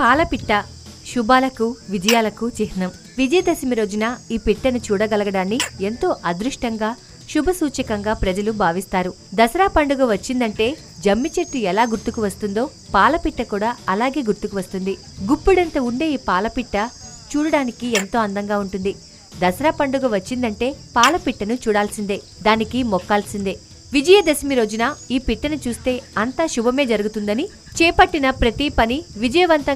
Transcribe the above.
పాలపిట్ట శుభాలకు విజయాలకు చిహ్నం. విజయదశమి రోజున ఈ పిట్టను చూడగలగడాన్ని ఎంతో అదృష్టంగా శుభసూచకంగా ప్రజలు భావిస్తారు. దసరా పండుగ వచ్చిందంటే జమ్మి చెట్టు ఎలా గుర్తుకు వస్తుందో పాలపిట్ట కూడా అలాగే గుర్తుకు వస్తుంది. గుప్పెడంత ఉండే ఈ పాలపిట్ట చూడడానికి ఎంతో అందంగా ఉంటుంది. దసరా పండుగ వచ్చిందంటే పాలపిట్టను చూడాల్సిందే, దానికి మొక్కాల్సిందే. విజయదశమి రోజున ఈ పిట్టను చూస్తే అంతా శుభమే జరుగుతుందని చేపట్టిన ప్రతి పని విజయవంతంగా